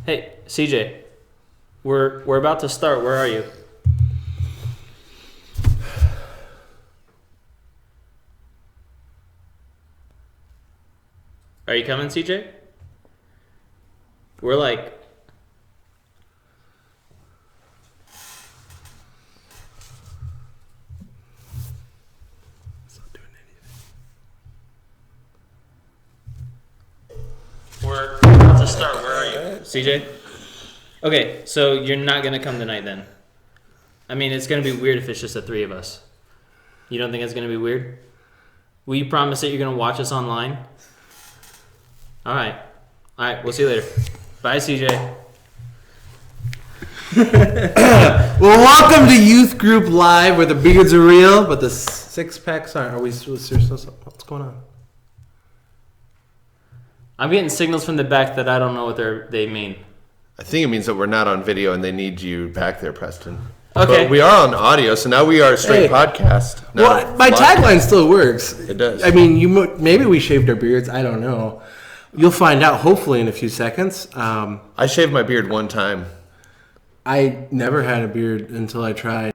Hey, CJ. We're about to start. Where are you? Are you coming, CJ? We're like... It's not doing anything. We're about to start. Where are you, CJ? Okay, so you're not going to come tonight then? I mean, it's going to be weird if it's just the three of us. You don't think it's going to be weird? Will you promise that you're going to watch us online? All right, we'll see you later. Bye, CJ. Well, welcome to Youth Group Live, where the beards are real, but the six packs aren't. Are we serious? What's going on? I'm getting signals from the back that I don't know what they mean. I think it means that we're not on video and they need you back there, Preston. Okay. But we are on audio, so now we are a straight podcast. Well, my tagline still works. It does. I mean, maybe we shaved our beards. I don't know. You'll find out hopefully in a few seconds. I shaved my beard one time. I never had a beard until I tried.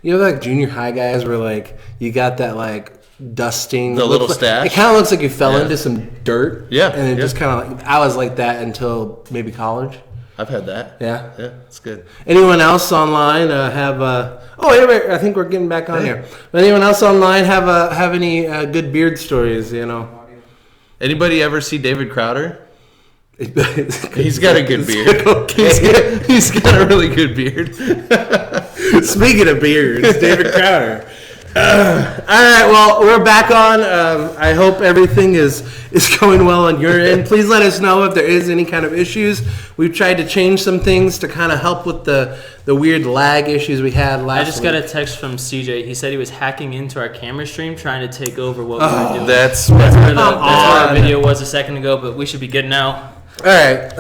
You know, like junior high guys where like you got that like dusting. The little stash? It kind of looks like you fell into some dirt. Yeah, And it yeah. just kind of like, I was like that until maybe college. I've had that. Yeah. Yeah, it's good. Anyone else online have? Wait, I think we're getting back on here. But anyone else online have any good beard stories? You know. Anybody ever see David Crowder? He's got a good beard. He's got a really good beard. Speaking of beards, David Crowder. All right, well, we're back on. I hope everything is going well on your end. Please let us know if there is any kind of issues. We've tried to change some things to kind of help with the weird lag issues we had last week. I just got a text from CJ. He said he was hacking into our camera stream trying to take over what we were doing. That's where our video was a second ago, but we should be good now. All right,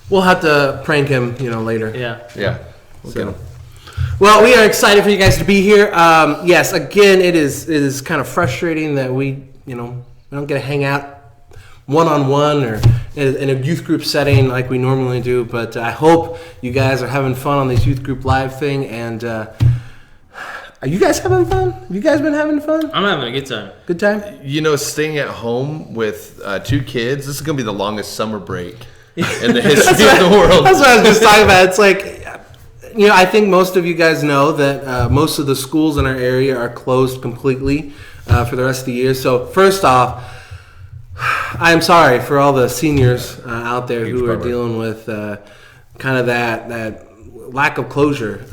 we'll have to prank him, later. Yeah. We'll get him. Well, we are excited for you guys to be here. Yes, again, it is kind of frustrating that we don't get to hang out one-on-one or in a youth group setting like we normally do. But I hope you guys are having fun on this youth group live thing. And are you guys having fun? Have you guys been having fun? I'm having a good time. Good time? Staying at home with two kids, this is going to be the longest summer break in the history of the world. That's what I was just talking about. It's like... I think most of you guys know that most of the schools in our area are closed completely for the rest of the year. So first off, I'm sorry for all the seniors out there who are dealing with kind of that lack of closure.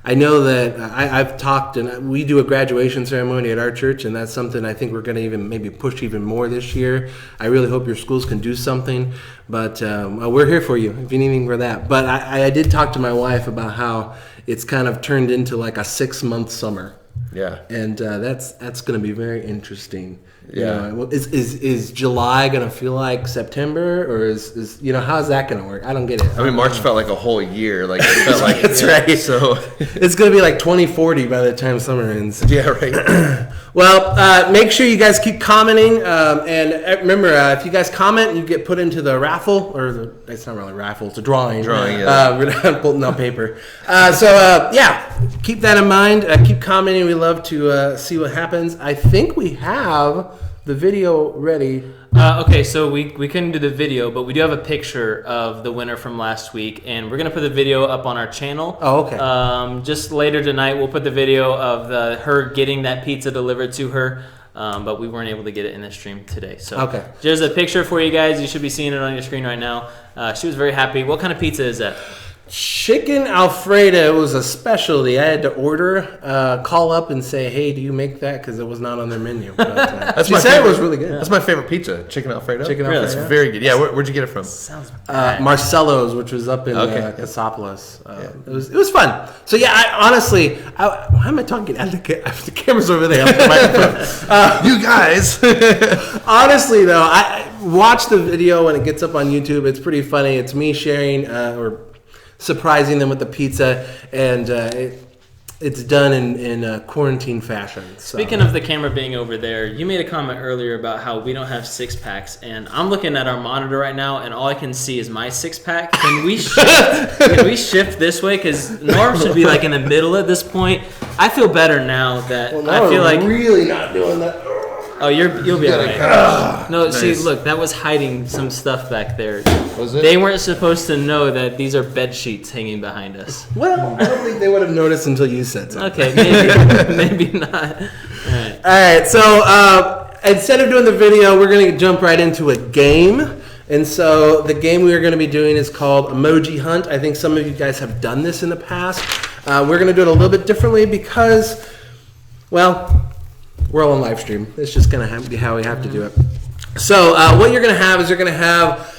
I know that I've talked, and we do a graduation ceremony at our church, and that's something I think we're going to even maybe push even more this year. I really hope your schools can do something, but we're here for you if you need anything for that. But I did talk to my wife about how it's kind of turned into like a 6-month summer. Yeah. And that's going to be very interesting. Yeah. Is July going to feel like September, or is how's that going to work? I don't get it. I mean, March felt like a whole year. Like it felt like that's right. So it's going to be like 2040 by the time summer ends. Yeah, right. Well, make sure you guys keep commenting, and remember, if you guys comment, you get put into the raffle, it's not really a raffle, it's a drawing. Yeah. We're not putting out paper. Keep that in mind. Keep commenting. We love to see what happens. I think we have the video ready. Okay, so we couldn't do the video, but we do have a picture of the winner from last week, and we're going to put the video up on our channel. Oh, okay. Just later tonight, we'll put the video of her getting that pizza delivered to her, but we weren't able to get it in the stream today. So okay. There's a picture for you guys. You should be seeing it on your screen right now. She was very happy. What kind of pizza is that? Chicken Alfredo was a specialty. I had to order, call up and say, hey, do you make that? Because it was not on their menu. But, she said it was really good. That's my favorite pizza, chicken Alfredo. Chicken Really? Alfredo. It's very good. Yeah, where'd you get it from? Sounds bad. Marcello's, which was up in Cassopolis. It was fun. So yeah, why am I talking? The camera's over there. The microphone. You guys. Honestly, though, I watch the video when it gets up on YouTube. It's pretty funny. It's me sharing or surprising them with the pizza, and it's done in quarantine fashion. So. Speaking of the camera being over there, you made a comment earlier about how we don't have 6-packs, and I'm looking at our monitor right now, and all I can see is my 6-pack. Can we shift this way? Because Norm should be like in the middle at this point. I feel better now that I feel like really not doing that. Oh, you'll be alright. No, Nice. see, look, that was hiding some stuff back there. Was it? They weren't supposed to know that these are bed sheets hanging behind us. Well, I don't think they would have noticed until you said something. Okay, maybe not. Alright. All right, so instead of doing the video, we're going to jump right into a game. And so the game we are going to be doing is called Emoji Hunt. I think some of you guys have done this in the past. We're going to do it a little bit differently because, well, we're all on live stream. It's just going to be how we have to do it. So what you're going to have is you're going to have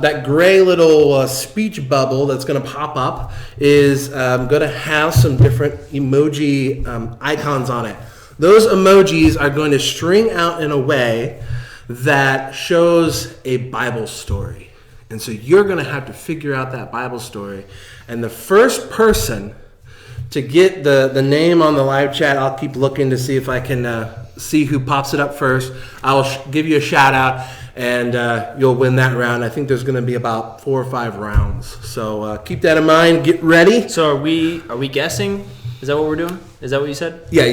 that gray little speech bubble that's going to pop up is going to have some different emoji icons on it. Those emojis are going to string out in a way that shows a Bible story. And so you're going to have to figure out that Bible story. And the first person to get the name on the live chat, I'll keep looking to see if I can see who pops it up first. I'll give you a shout out, and you'll win that round. I think there's going to be about 4 or 5 rounds. So keep that in mind. Get ready. So are we guessing? Is that what we're doing? Is that what you said? Yeah,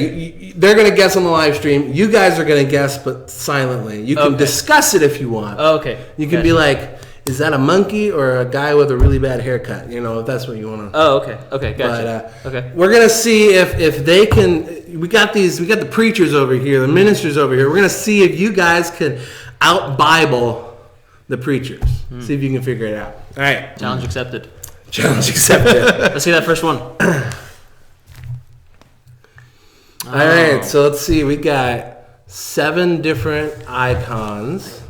they're going to guess on the live stream. You guys are going to guess, but silently. You can discuss it if you want. Oh, okay. You can be like, is that a monkey or a guy with a really bad haircut? You know, if that's what you want to. Oh, okay. Okay, gotcha. But, okay. We're gonna see if they can. We got the preachers over here, the ministers over here. We're gonna see if you guys can out Bible the preachers. See if you can figure it out. All right. Challenge accepted. Challenge accepted. Let's see that first one. All right. So let's see. We got 7 different icons.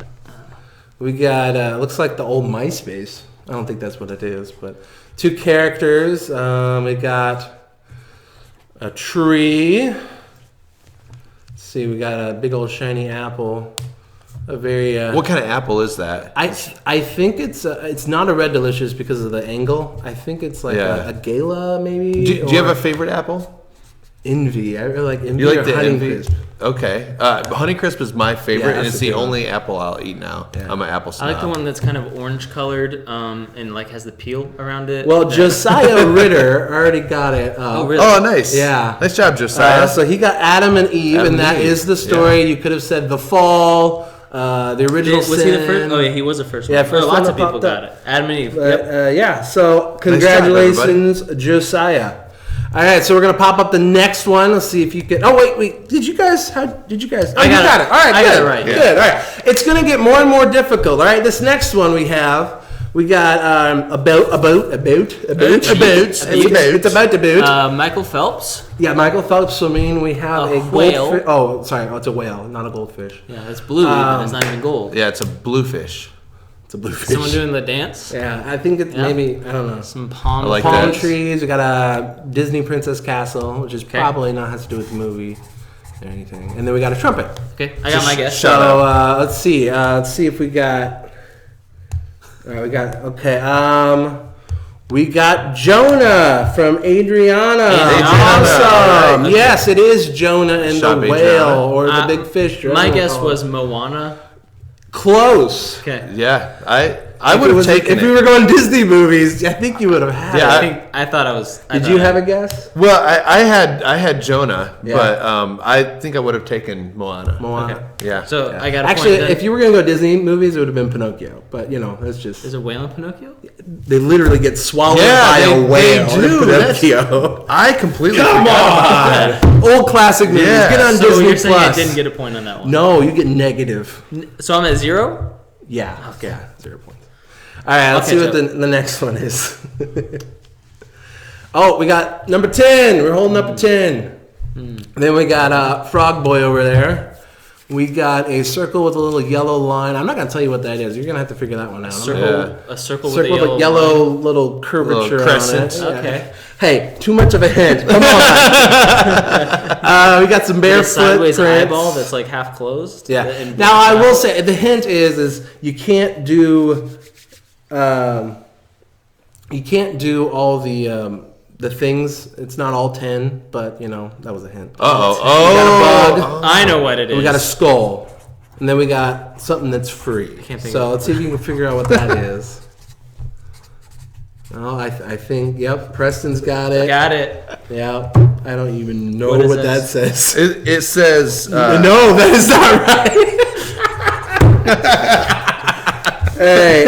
We got looks like the old MySpace. I don't think that's what it is, but 2 characters. We got a tree. Let's see, we got a big old shiny apple. A very. What kind of apple is that? I think it's not a Red Delicious because of the angle. I think it's like a Gala maybe. Do you have a favorite apple? Envy. I really like Envy. You like or the Envy? Honeycrisp. Okay. Honeycrisp is my favorite, Yeah, and that's it's a the good one. only apple I'll eat now. Yeah. I'm an apple I snob. like the one that's kind of orange colored and like has the peel around it. Well, Josiah Ritter already got it. Oh, really? Oh, nice. Yeah. Nice job, Josiah. So he got Adam and Eve, Adam and that and Eve. is the story. You could have said the fall, the original Was sin. he the first? Oh, yeah, he was the first one. Yeah, first lots one of that people popped got up. it. Adam and Eve. But, yeah, so job, congratulations, Josiah. All right, so we're gonna pop up the next one. Let's see if you can. Oh wait. Did you guys? Oh, I you got got it. it. All right, I good. got it right, yeah. Good. All right. It's gonna get more and more difficult. All right. This next one we got a boat. It's about the boat. Michael Phelps. Yeah, Michael Phelps swimming. We have A a whale. goldfish. Oh, sorry. Oh, it's a whale, not a goldfish. Yeah, it's blue, and it's not even gold. Yeah, it's a bluefish. It's a bluefish. Someone doing the dance. Yeah, I think it's Yeah. maybe I don't know. Some palm. I like Palm that. trees. We got a Disney Princess Castle, which is probably not has to do with the movie or anything. And then we got a trumpet. Okay, I got my guess. So let's see. Let's see if we got. All right, we got we got Jonah from Adriana. Awesome. Right. Yes, it is Jonah and Shop the whale Adriana. or the big fish. or My whatever guess we call was it. Moana. Close. Okay. Yeah, I If would it have was- taken If it. we were going Disney movies, I think you would have had Yeah, it. I thought I was. Did you have a guess? Well, I had Jonah, Yeah. but I think I would have taken Moana. Moana. Okay. Yeah. So yeah. I got a Actually, point. Then. if you were going to go Disney movies, it would have been Pinocchio. But, you know, that's just... Is a whale in Pinocchio? They literally get swallowed Yeah, by they- a whale. they do. in Pinocchio. I completely Come forgot. on! Old classic movies. Yeah. Get on So Disney you're saying I Plus. didn't get a point on that one? No, you get negative. So I'm at 0. Yeah. Okay. Yeah, 0 points. All right, let's Okay, see what the next one is. Oh, we got number 10. We're holding up a 10. Then we got Frog Boy over there. We got a circle with a little yellow line. I'm not going to tell you what that is. You're going to have to figure that one out. A circle Circle with with a a yellow. yellow little curvature crescent. on it. Okay. Hey, too much of a hint. Come on. We got some With a barefoot sideways prints. eyeball that's like half closed. Yeah. And Now I will say the hint is you can't do all the things. It's not all 10, but that was a hint. Oh. We got a bug. I know what it is. We got a skull. And then we got something that's free. Can't think So of it. let's see if you can figure out what that is. Oh, I think, yep, Preston's got it. Got it. Yeah, I don't even know What what, is that this? says. It says. No, that is not right. Hey,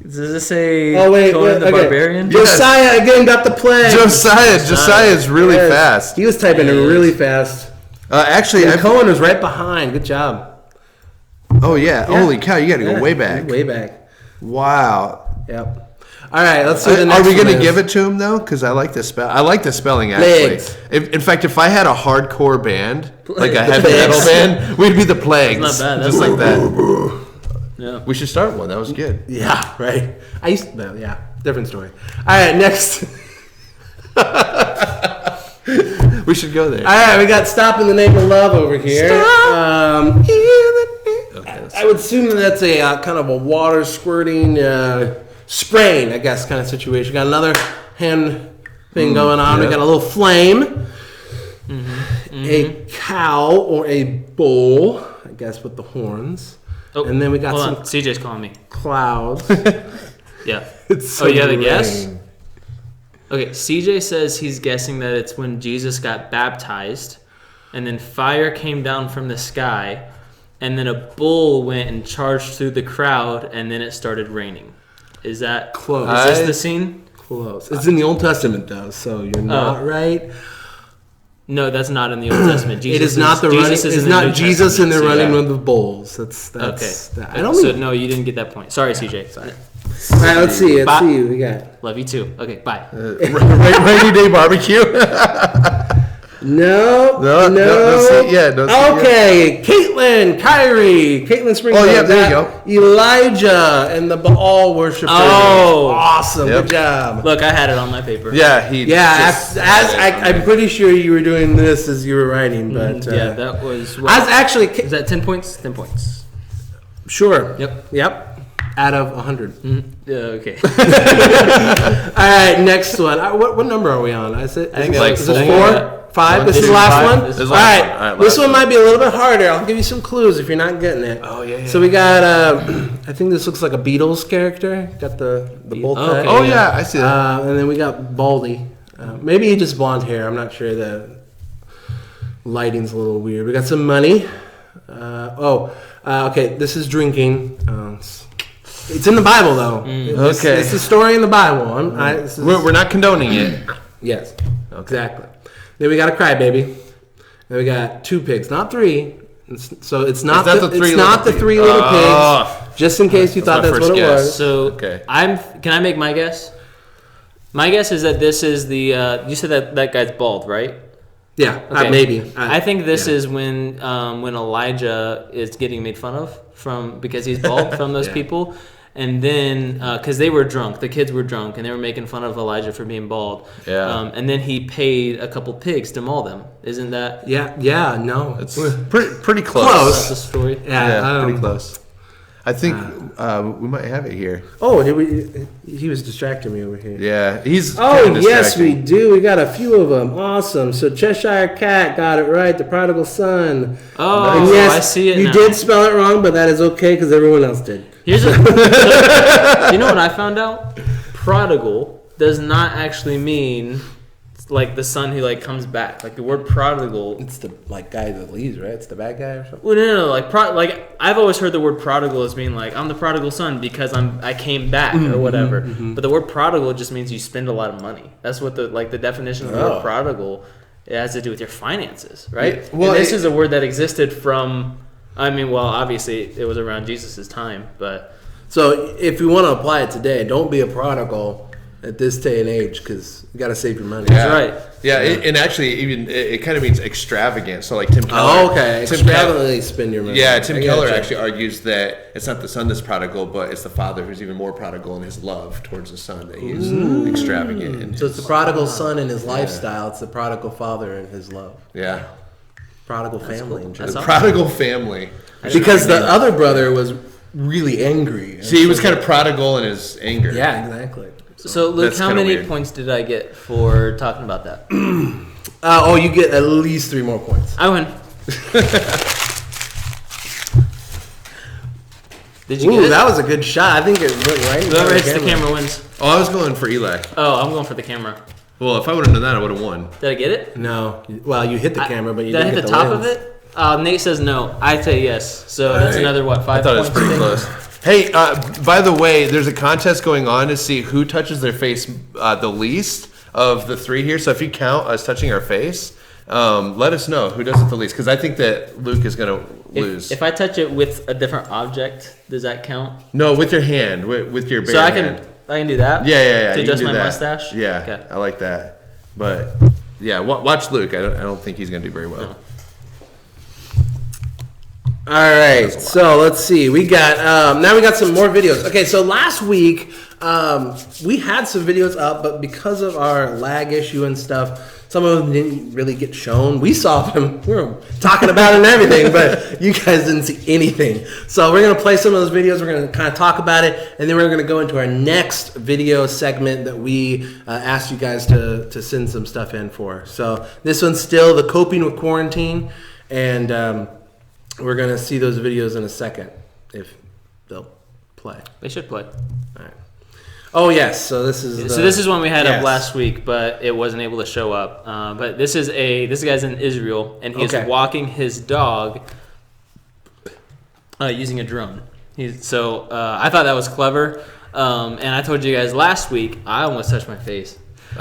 Does this say oh wait, Conan the okay. Barbarian? Josiah again got the plague. Josiah's really Yes. fast. He was typing it Yes. really fast. Actually, And Cohen was right behind. Good job. oh yeah. Holy cow! You got to go Yeah, way back. Way back. Wow. Yep. All right, let's see the Are next we going one to is. give it to him though? Because I like the spell. I like the spelling actually. Plagues. In fact, if I had a hardcore band, like a The heavy metal Plagues. band, we'd be the Plagues. That's not bad. Just That's like that. Yeah. We should start one. That was good. Yeah, right. I used to, well, yeah, different story. All right, next. We should go there. All right, we got "Stop in the Name of Love" over here. I would assume that that's a kind of a water squirting, spraying, I guess, kind of situation. Got another hand thing going on. We yeah. got a little flame, a cow or a bull, I guess, with the horns, Oh, and then we got hold some on. CJ's calling me. clouds. Yeah. It's Oh, you have a some guess? rain. Okay, CJ says he's guessing that it's when Jesus got baptized, and then fire came down from the sky, and then a bull went and charged through the crowd, and then it started raining. Is that Close. Is this the scene? Close. It's in the Old Testament, though, so you're not right. No, that's not in the Old Testament. Jesus It is not the Jesus running. is It's in the not New Jesus in Testament, the so running yeah. with the bulls. That's Okay. I don't. So no, you didn't get that point. Sorry, CJ. All right, let's see. Let's Bye. see what we got. Love you too. Okay, bye. Rainy day barbecue. No, No, no, see, yeah, no, see, okay, Caitlin Springfield. Oh, yeah, there you got Elijah and the Baal worshippers. Oh. awesome! Yep. Good job. Look, I had it on my paper. Yeah, he. Yeah, just- I'm pretty sure you were doing this as you were writing, but Yeah, that was. I was actually Is that 10 points? 10 points. sure. Yep. Out of 100. Yeah. Okay. All right, next one. What number are we on? I think like is this four. 4, 5. This This is the is last five. one. This is All last right, one. All right, this last one might be a little bit harder. I'll give you some clues if you're not getting it. Oh yeah. So we got. I think this looks like a Beatles character. Got the bowl cut. okay. Oh yeah, I see that. And then we got Baldy. Maybe he just blonde hair. I'm not sure. The lighting's a little weird. We got some money. Okay. This is drinking. It's in the Bible though. Okay. It's the story in the Bible. This is- We're not condoning it. Yes, exactly. Then we got a crybaby. Then we got 2 pigs, not 3. So it's not not the the three it's not little the 3 little Oh. pigs. Just in case you thought my that's first what it guess. was. So Okay. Can I make my guess? My guess is that this is the. You said that guy's bald, right? Yeah, Okay. maybe. I think this yeah. is when Elijah is getting made fun of because he's bald from those Yeah. people, and then because they were drunk, the kids were drunk, and they were making fun of Elijah for being bald. Yeah. And then he paid a couple pigs to maul them. Isn't that Yeah, no. It's pretty close. Close. the story? Yeah, pretty um, close. I think we might have it here. Oh, he was distracting me over here. Yeah, he's. Oh, kinda yes, we distracting. do. We got a few of them. Awesome. So Cheshire Cat got it right. The prodigal son. Oh, And yes, I see it You now. did spell it wrong, but that is okay because everyone else did. Here's you know what I found out? Prodigal does not actually mean like the son who like comes back. Like the word prodigal. It's the guy that leaves, right? It's the bad guy or something. Well, no. Like I've always heard the word prodigal as being like I'm the prodigal son because I came back or whatever. But the word prodigal just means you spend a lot of money. That's what the definition of the Oh. word prodigal. It has to do with your finances, right? Yeah, well, and this it- is a word that existed from. I mean, well, obviously it was around Jesus' time, but So if you want to apply it today, don't be a prodigal at this day and age because you got to save your money. Yeah. right. Yeah, and actually, even it kind of means extravagant. So, like Tim Keller. Oh, okay. Tim Extravagantly spend your money. Yeah, Tim I Keller gotcha. actually argues that it's not the son that's prodigal, but it's the father who's even more prodigal in his love towards the son, that he's extravagant. In So it's his, the prodigal son in his lifestyle. It's the prodigal father in his love. yeah, Prodigal family in That's general. the awesome. prodigal family. Because the other brother was really angry. See, he was kind of prodigal in his anger. Yeah, exactly. So, Luke, that's how kinda many weird. points did I get for talking about that? You get at least 3 more points. I win. Did you Ooh, get it? that was a good shot. I think it went right. in Whoever front of hits the camera wins. Oh, I was going for Eli. Oh, I'm going for the camera. Well, if I would have done that, I would have won. Did I get it? No, well, you hit the camera, but you Did I didn't hit get the top lens. of it? Nate says no. I say yes. So that's Alright. another, what, 5 I thought it was points? pretty I think? close. Hey, by the way, there's a contest going on to see who touches their face the least of the 3 here. So if you count us touching our face, let us know who does it the least. Because I think that Luke is going to lose. If I touch it with a different object, does that count? No, with your hand, with your bare So I hand. can do that? Yeah. To you can adjust do my that. mustache? Yeah, Okay. I like that. But yeah, watch Luke. I don't think he's going to do very well. All right, so let's see. We got now we got some more videos. Okay, so last week we had some videos up, but because of our lag issue and stuff, some of them didn't really get shown. We saw them. We were talking about it and everything, but you guys didn't see anything. So we're gonna play some of those videos. We're gonna kind of talk about it, and then we're gonna go into our next video segment that we asked you guys to send some stuff in for. So this one's still the coping with quarantine, and we're going to see those videos in a second, if they'll play. They should play. All right. Oh, yes. So this is So this is one we had yes. up last week, but it wasn't able to show up. But this guy's in Israel, and he's Okay. walking his dog using a drone. I thought that was clever. And I told you guys last week, I almost touched my face. See?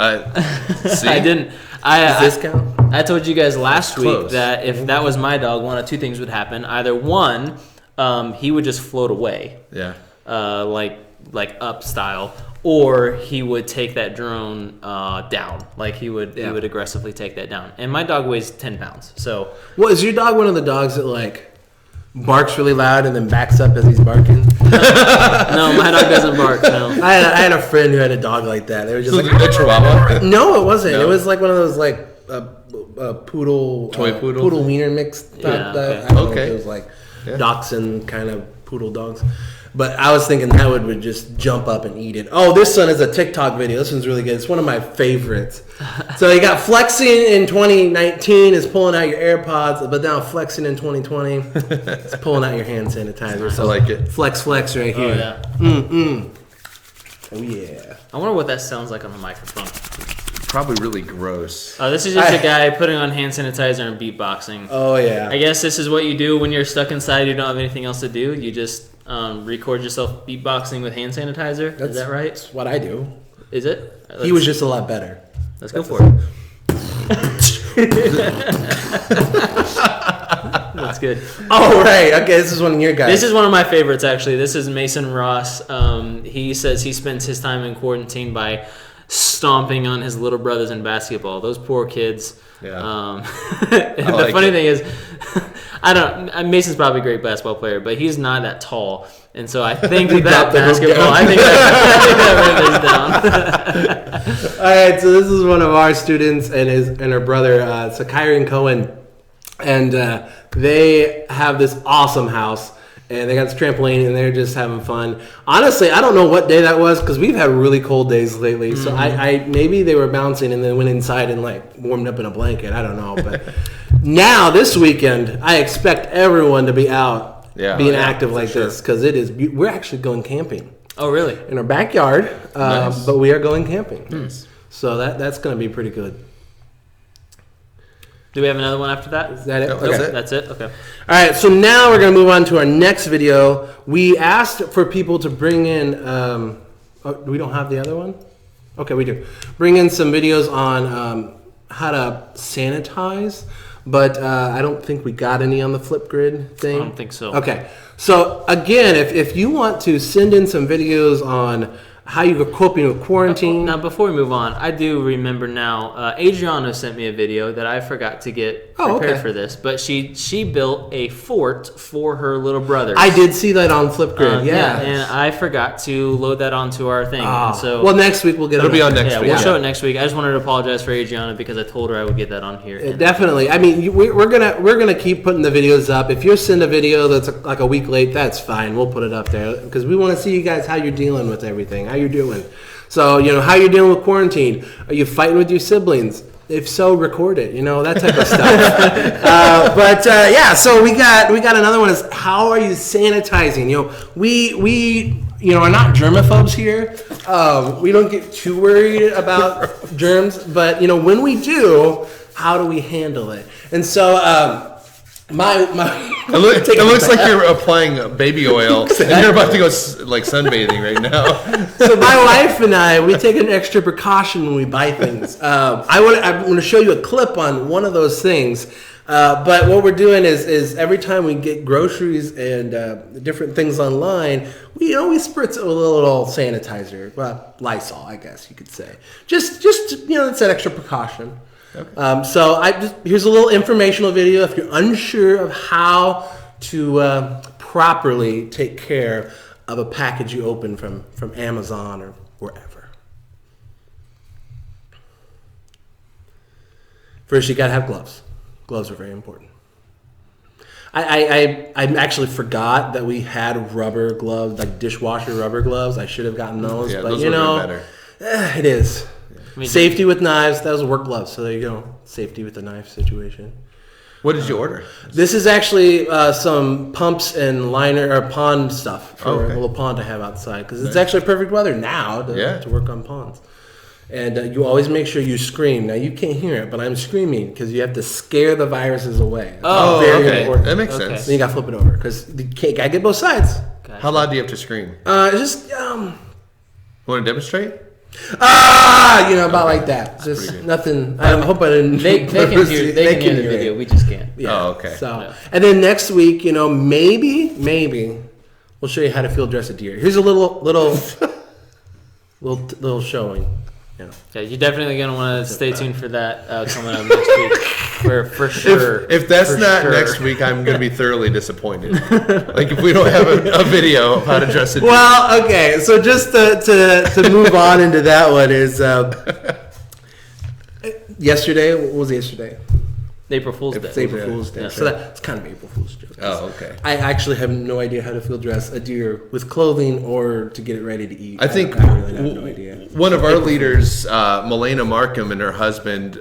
I didn't. Does this count? I told you guys last week Close. that if that was my dog, one of 2 things would happen. Either one, he would just float away, Yeah. like up style, or he would take that drone down. Like he would aggressively take that down. And my dog weighs 10 pounds, so Well, is your dog one of the dogs that, like, barks really loud and then backs up as he's barking? no, my dog doesn't bark. No. I had a friend who had a dog like that. They were just So like, the Chihuahua? no, it wasn't. No? It was like one of those, like, poodle... Toy poodle? Poodle wiener mix type. Yeah, okay. I don't know if Okay. it was like Yeah. dachshund kind of poodle dogs. But I was thinking that would just jump up and eat it. Oh, this one is a TikTok video. This one's really good. It's one of my favorites. So you got flexing in 2019 is pulling out your AirPods, but now flexing in 2020 is pulling out your hand sanitizer. I So like it. flex right Oh here. yeah. Oh yeah. I wonder what that sounds like on the microphone. Probably really gross. This is just a guy putting on hand sanitizer and beatboxing. Oh yeah. I guess this is what you do when you're stuck inside. You don't have anything else to do. You just record yourself beatboxing with hand sanitizer. Is that right? That's what I do. Is it? He was just a lot better. Let's go for it. That's good. Oh right. Okay, this is one of your guys. This is one of my favorites, actually. This is Mason Ross. He says he spends his time in quarantine by stomping on his little brothers in basketball. Those poor kids. Yeah. The like funny it. thing is, Mason's probably a great basketball player, but he's not that tall. And so I think He that dropped the hoop basketball, down. I think that really is down. All right, so this is one of our students and her brother, so Kyron Cohen, and they have this awesome house, and they got this trampoline, and they're just having fun. Honestly, I don't know what day that was because we've had really cold days lately. So I maybe they were bouncing and then went inside and like warmed up in a blanket. I don't know, but now this weekend, I expect everyone to be out. Yeah. Being Yeah, active for like sure. this because it is. We're actually going camping Oh, really? in our backyard, Nice. but we are going camping. So that's going to be pretty good. Do we have another one after that? Is that it? Nope, Okay. that's it. That's it? Okay. All right. So now we're going to move on to our next video. We asked for people to bring in. We don't have the other one. Okay, we do. Bring in some videos on how to sanitize. But I don't think we got any on the Flipgrid thing. I don't think so. Okay. So again, if you want to send in some videos on how you're coping with quarantine. Now, before we move on, I do remember now, Adriana sent me a video that I forgot to get Oh, prepared okay. for this, but she built a fort for her little brother. I did see that on Flipgrid. Yeah, yeah. and I forgot to load that onto our thing. Ah. And so, well, next week we'll get It'll it be on next yeah, week. we'll Yeah. show it next week. I just wanted to apologize for Adriana because I told her I would get that on here. And- Definitely. I mean, we're gonna keep putting the videos up. If you send a video that's like a week late, that's fine. We'll put it up there because we want to see you guys how you're dealing with everything, how you're doing. So, how you're dealing with quarantine? Are you fighting with your siblings? If so, record it. That type of stuff. So we got another one. Is how are you sanitizing? We are not germaphobes here. We don't get too worried about germs, but when we do, how do we handle it? And so it looks like you're applying baby oil and you're about to go sunbathing right now. So my wife and I, we take an extra precaution when we buy things. I want to show you a clip on one of those things. But what we're doing is every time we get groceries and different things online, we spritz a little sanitizer, well, Lysol, I guess you could say. Just it's an extra precaution. Okay. So here's a little informational video if you're unsure of how to properly take care of a package you open from Amazon or wherever. First, you gotta have gloves. Gloves are very important. I actually forgot that we had rubber gloves, like dishwasher rubber gloves. I should have gotten those, yeah, but those better. It is. Safety with knives. That was work gloves. So there you go. Safety with the knife situation. What did you order? This is actually some pumps and liner or pond stuff for a little pond to have outside because it's actually perfect weather now to work on ponds. And you always make sure you scream. Now you can't hear it, but I'm screaming because you have to scare the viruses away. Very important. That makes sense. Then you got to flip it over because you gotta get both sides. Gotcha. How loud do you have to scream? Just want to demonstrate? About like that. Just nothing. I hope I didn't. They can hear the video. We just can't. Yeah. Oh, okay. So, and then next week, maybe we'll show you how to field dress a deer. Here's a little showing. Yeah, you're definitely gonna want to stay tuned for that coming up next week. For sure. If that's not next week, I'm gonna be thoroughly disappointed. Like if we don't have a video of how to dress a deer. Well, okay. So just to move on into that one is yesterday. What was yesterday? April Fool's Day. It's April Fool's Day. Yeah. So that's kind of April Fool's joke. Oh, okay. I actually have no idea how to field dress a deer with clothing or to get it ready to eat. I think I really have no idea. One of our leaders, Milena Markham, and her husband,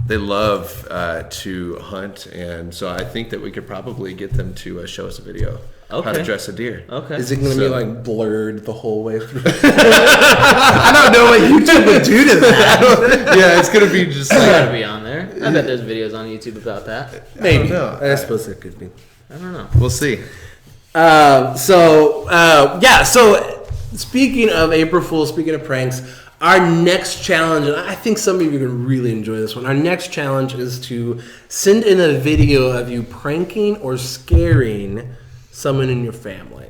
they love to hunt, and so I think that we could probably get them to show us a video of how to dress a deer. Okay. Is it going to be like blurred the whole way through? I don't know what YouTube would do to that. Yeah, it's going to be just It's gotta be on there. I bet there's videos on YouTube about that. Maybe. I don't know. I suppose it could be. I don't know. We'll see. So speaking of April Fool's, speaking of pranks, our next challenge, and I think some of you are going to really enjoy this one. Our next challenge is to send in a video of you pranking or scaring someone in your family.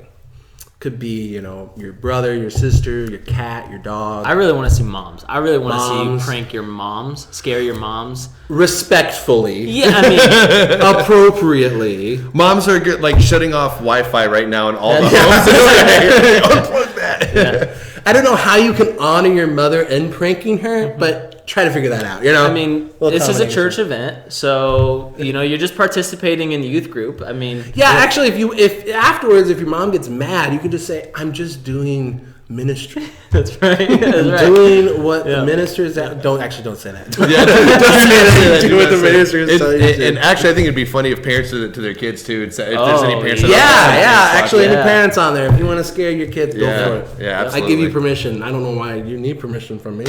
Could be, your brother, your sister, your cat, your dog. I really want to see moms. I really want to see you prank your moms, scare your moms. Respectfully. Yeah, I mean, appropriately. Moms are good, like shutting off Wi-Fi right now in all the homes. Unplug that. Yeah. I don't know how you can honor your mother and pranking her, but try to figure that out. I mean, this is a church event, so you're just participating in the youth group. I mean, yeah. Actually, if afterwards, if your mom gets mad, you can just say, "I'm just doing ministry." That's right. Doing what the ministers don't say that. Yeah, don't say what the ministers and actually, I think it'd be funny if parents do it to their kids too. And say, if there's any parents, actually, any parents on there, if you want to scare your kids, go for it. Yeah, absolutely. I give you permission. I don't know why you need permission from me.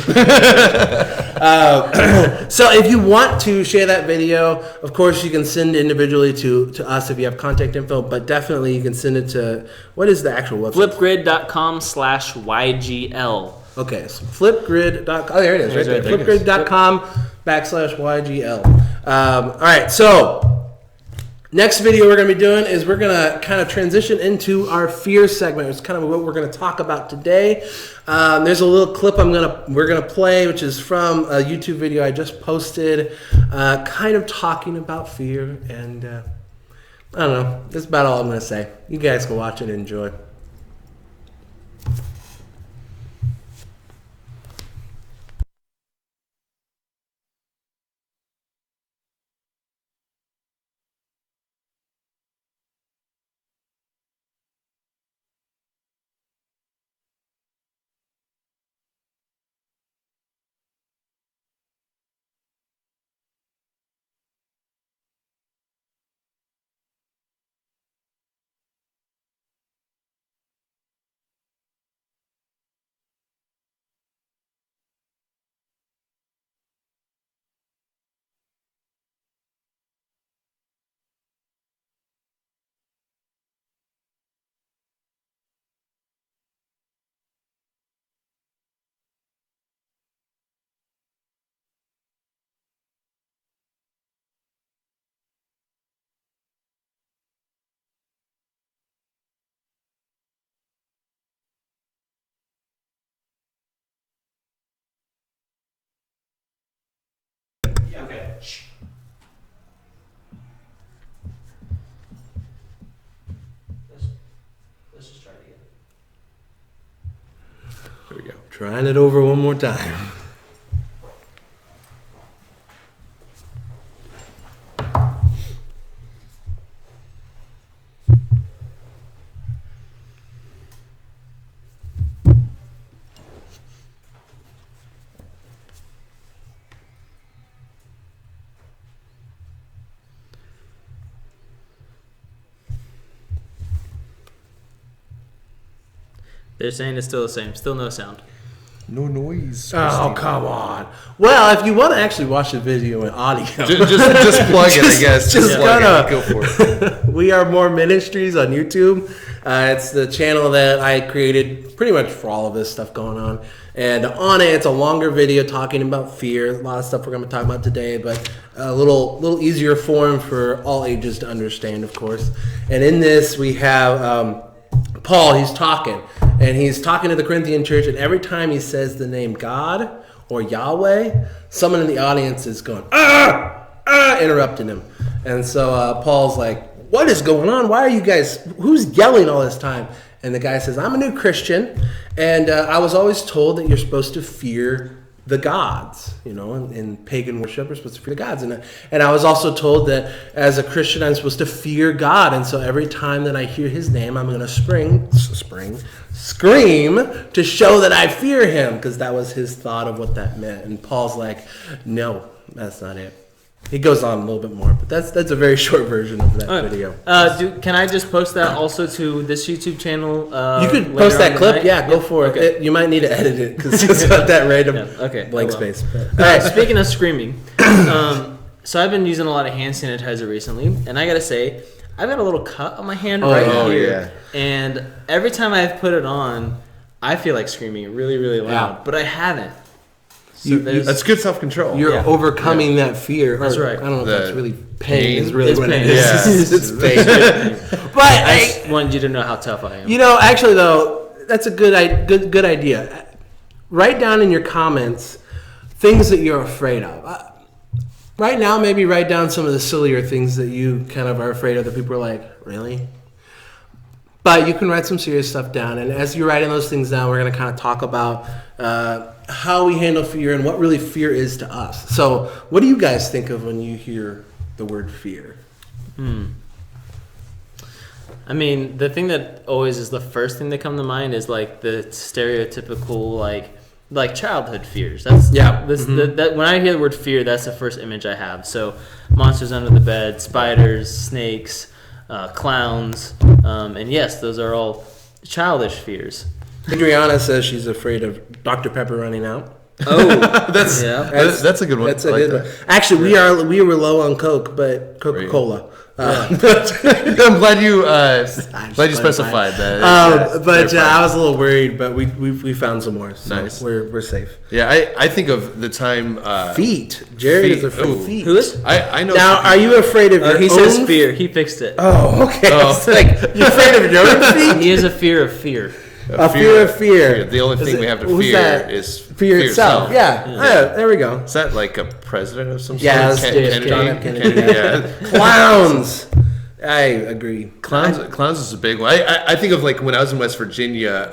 So if you want to share that video, of course you can send individually to us if you have contact info, but definitely you can send it to, what is the actual website? Flipgrid.com/YGL. Okay, so flipgrid.com. Oh, there it is, right there. Flipgrid.com/YGL. All right, so next video we're going to be doing is we're going to kind of transition into our fear segment. It's kind of what we're going to talk about today. There's a little clip we're gonna play, which is from a YouTube video I just posted, kind of talking about fear, and I don't know. That's about all I'm going to say. You guys can watch it and enjoy. Trying it over one more time. They're saying it's still the same. Still no sound. No noise. Oh, come on. Well, if you want to actually watch the video in audio, Just plug it, I guess. just plug gotta- it. Go for it. We Are More Ministries on YouTube. It's the channel that I created pretty much for all of this stuff going on. And on it, it's a longer video talking about fear. A lot of stuff we're going to talk about today, but a little easier form for all ages to understand, of course. And in this, we have Paul. He's talking, and he's talking to the Corinthian church. And every time he says the name God or Yahweh, someone in the audience is going, interrupting him. And so Paul's like, what is going on? Why are you guys, who's yelling all this time? And the guy says, I'm a new Christian, and I was always told that you're supposed to fear the gods. You know, in pagan worship, we're supposed to fear the gods. And I was also told that as a Christian, I'm supposed to fear God. And so every time that I hear his name, I'm going to scream to show that I fear him, because that was his thought of what that meant. And Paul's like, no, that's not it. He goes on a little bit more, but that's a very short version of that video. Can I just post that also to this YouTube channel? You could later post on that clip. tonight? Yeah, go for Okay. it. You might need to edit it because it's got that random Yeah, okay, blank I will. space. But, All right, speaking of screaming, so I've been using a lot of hand sanitizer recently, and I gotta say, I've got a little cut on my hand right here, and every time I've put it on, I feel like screaming really, really loud, Yeah. but I haven't. So there's- That's good self-control. You're Yeah. overcoming that fear. That's or, right. I don't know if The that's really pain. Is really It's what pain. it is. Yeah. It's pain. But I just wanted you to know how tough I am. you know, actually though, that's a good idea. Write down in your comments things that you're afraid of. Right now, maybe write down some of the sillier things that you kind of are afraid of that people are like, really? But you can write some serious stuff down. And as you're writing those things down, we're going to kind of talk about how we handle fear and what really fear is to us. So what do you guys think of when you hear the word fear? I mean, the thing that always is the first thing that come to mind is like the stereotypical like childhood fears. That's that when I hear the word fear, that's the first image I have. So monsters under the bed, spiders, snakes, clowns, and yes, those are all childish fears. Adriana says she's afraid of Dr. Pepper running out. Oh, That's yeah. that's a good one. That's a I like good that. one. Actually, we were low on Coke, but Coca-Cola. I'm glad you specified that. I was a little worried, but we found some more. So Nice. We're safe. Yeah, I think of the time. Feet. Jared is feet. afraid of Ooh. feet. Who is? I know. Now, are you afraid of your He own says fear. He fixed it. Oh, okay. Oh. It's like, you're afraid of your own feet? He has a fear of fear. A fear of fear. The only Is thing it- we have to who's fear that? is Fear itself. Yeah, there we go. Is that like a president of some Yeah, sort? it's John F. Kennedy. Yeah. Clowns. I agree. Clowns is a big one. I think of like when I was in West Virginia,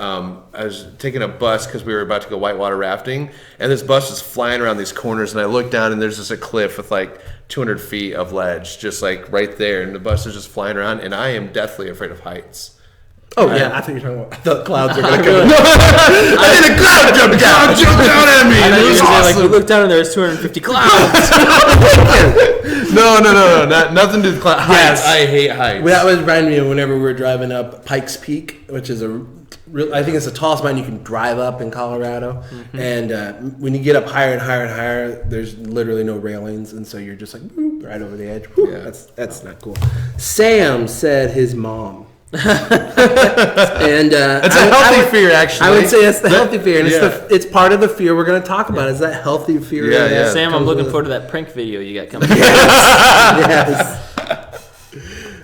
I was taking a bus because we were about to go whitewater rafting, and this bus was flying around these corners, and I looked down, and there's just a cliff with like 200 feet of ledge, just like right there, and the bus is just flying around, and I am deathly afraid of heights. Oh, yeah, I thought you were talking about the clouds are going to come. I did a cloud jump down. Jumped out at me. I thought It you was were gonna say, like, awesome. we looked down and there was 250 clouds. No, nothing to do with cloud. Heights. I hate heights. Well, that was reminded me of whenever we were driving up Pikes Peak, which is I think it's the tallest mountain you can drive up in Colorado. Mm-hmm. And when you get up higher and higher and higher, there's literally no railings, and so you're just like whoop, right over the edge. Whoop, Yeah. that's not cool. Sam said his mom. And That's a healthy fear, actually. I would say that's the healthy fear, and yeah. it's part of the fear we're going to talk about. Is that healthy fear? Yeah, that yeah. Sam, I'm comes looking with- forward to that prank video you got coming. Yes.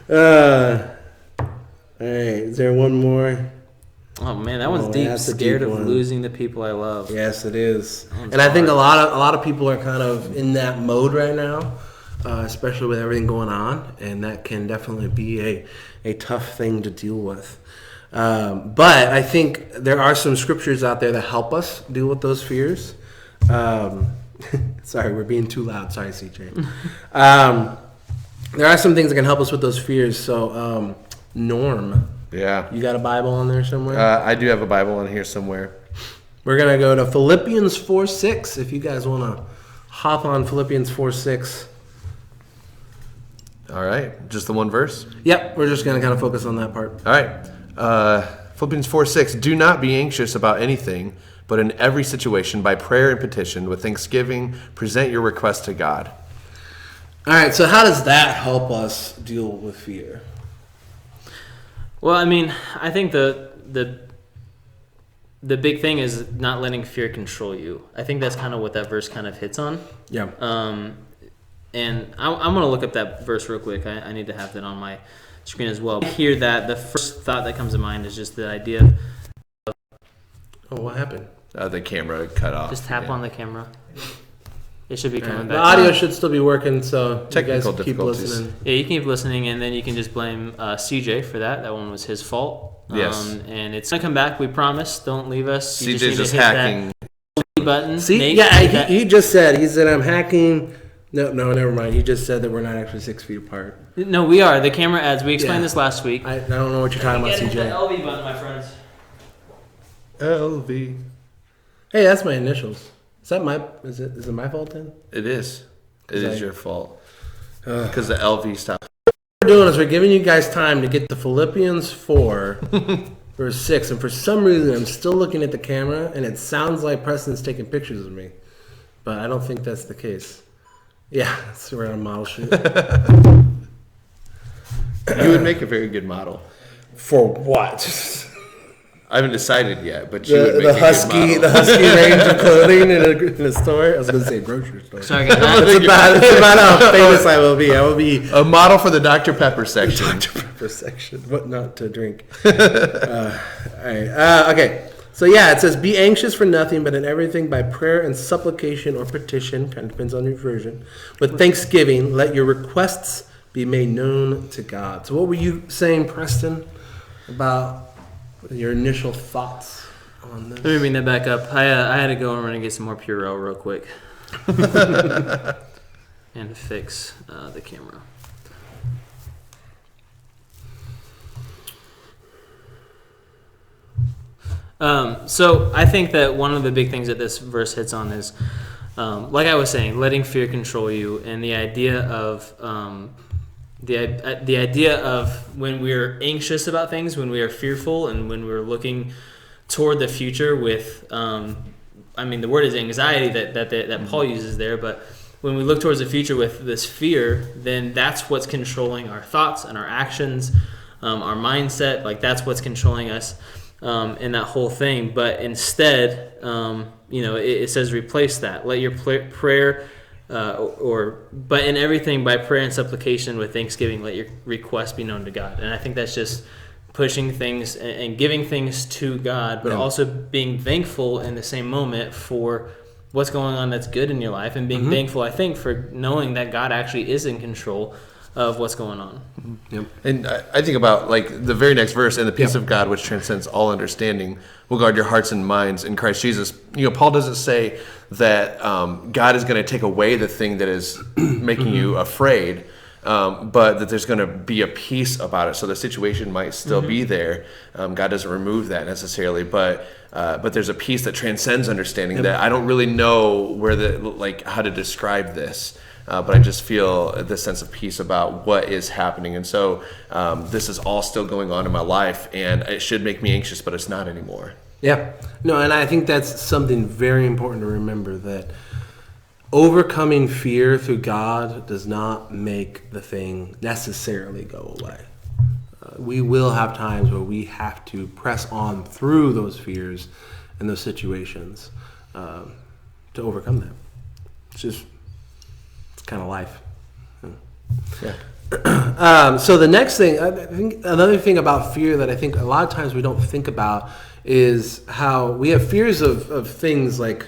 All right. Is there one more? Oh man, that one's deep. that's a Scared deep of one. losing the people I love. Yes, it is. one's And I think hard. a lot of people are kind of in that mode right now, especially with everything going on, and that can definitely be a tough thing to deal with. But I think there are some scriptures out there that help us deal with those fears. Sorry, we're being too loud. Sorry, CJ. There are some things that can help us with those fears. So, Norm, Yeah. you got a Bible on there somewhere? I do have a Bible in here somewhere. We're going to go to Philippians 4:6. If you guys want to hop on Philippians 4:6. All right. Just the one verse? Yep, we're just going to kind of focus on that part. All right. Philippians 4:6. Do not be anxious about anything, but in every situation, by prayer and petition, with thanksgiving, present your request to God. All right, so how does that help us deal with fear? Well, I mean, I think the big thing is not letting fear control you. I think that's kind of what that verse kind of hits on. Yeah. And I'm going to look up that verse real quick. I need to have that on my screen as well. Hear that, the first thought that comes to mind is just the idea of Oh, what happened? The camera cut off. just tap Yeah. on the camera. It should be coming The back. audio should still be working, so Technical you guys keep difficulties. listening. Yeah, you can keep listening, and then you can just blame CJ for that. That one was his fault. Yes. And it's going to come back, we promise. Don't leave us. You CJ's need to just hit that hacking. button. See, Nate, yeah, hit that- he just said, I'm hacking. No, never mind. He just said that we're not actually 6 feet apart. No, we are. The camera adds. We explained Yeah. this last week. I don't know what you're talking about, Hit the CJ. LV button, my friends. LV. Hey, that's my initials. Is it my fault then? It is. It Is is I- your fault. Because the LV stopped. What we're doing is we're giving you guys time to get to Philippians 4, verse 6. And for some reason, I'm still looking at the camera, and it sounds like Preston's taking pictures of me. But I don't think that's the case. Yeah, so we're on a model shoot. You would make a very good model. For what? I haven't decided yet, but you would make The a husky, good the model. husky range of clothing in a store. I was going to say grocery store. Sorry, guys. It's about how famous I will be. I will be A model for the Dr. Pepper section. Dr. Pepper section. What not to drink. All right. Okay. So yeah, it says, be anxious for nothing, but in everything by prayer and supplication or petition, kind of depends on your version, with thanksgiving, let your requests be made known to God. So what were you saying, Preston, about your initial thoughts on this? Let me bring that back up. I had to go and run and get some more Purell real quick. And fix the camera. So I think that one of the big things that this verse hits on is, like I was saying, letting fear control you, and the idea of the idea of when we're anxious about things, when we are fearful, and when we're looking toward the future with, I mean, the word is anxiety that Paul uses there, but when we look towards the future with this fear, then that's what's controlling our thoughts and our actions, our mindset. Like that's what's controlling us in that whole thing. But instead, it says replace that. Let your prayer. But in everything by prayer and supplication with thanksgiving, let your request be known to God. And I think that's just pushing things and giving things to God, but also being thankful in the same moment for what's going on that's good in your life, and being thankful, I think, for knowing that God actually is in control of what's going on. Yep. And I think about like the very next verse, and the peace of God, which transcends all understanding, will guard your hearts and minds in Christ Jesus. Paul doesn't say that God is going to take away the thing that is making you afraid, but that there's going to be a peace about it. So the situation might still be there. God doesn't remove that necessarily, but there's a peace that transcends understanding that I don't really know how to describe this. But I just feel this sense of peace about what is happening. And so this is all still going on in my life, and it should make me anxious, but it's not anymore. Yeah. No, and I think that's something very important to remember, that overcoming fear through God does not make the thing necessarily go away. We will have times where we have to press on through those fears and those situations to overcome them. It's kind of life. Yeah. So the next thing, I think another thing about fear that I think a lot of times we don't think about is how we have fears of things like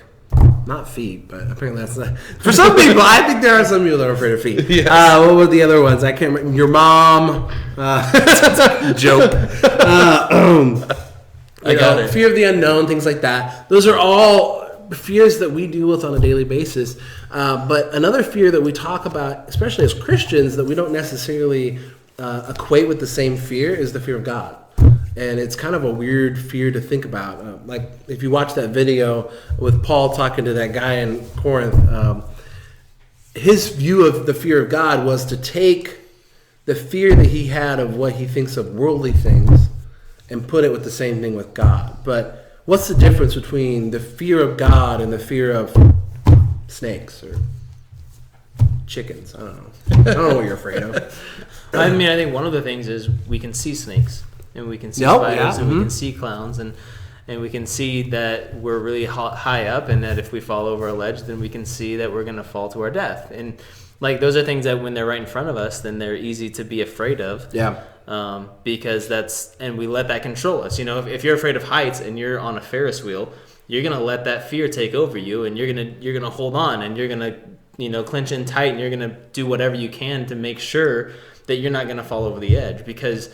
not feet, but apparently that's not. For some people, I think there are some people that are afraid of feet. Yes. What were the other ones? I can't remember. Your mom. Joke. I got it. Fear of the unknown, things like that. Those are all fears that we deal with on a daily basis. But another fear that we talk about, especially as Christians, that we don't necessarily equate with the same fear is the fear of God. And it's kind of a weird fear to think about. Like if you watch that video with Paul talking to that guy in Corinth, his view of the fear of God was to take the fear that he had of what he thinks of worldly things and put it with the same thing with God. But what's the difference between the fear of God and the fear of snakes or chickens? I don't know. I don't know what you're afraid of. I mean, I think one of the things is we can see snakes and we can see Yep, spiders yeah, and we can see clowns and we can see that we're really high up and that if we fall over a ledge, then we can see that we're going to fall to our death. And like those are things that when they're right in front of us, then they're easy to be afraid of. Yeah. Because and we let that control us. You know, if you're afraid of heights and you're on a Ferris wheel, you're gonna let that fear take over you, and you're gonna hold on, and you're gonna clench in tight, and you're gonna do whatever you can to make sure that you're not gonna fall over the edge because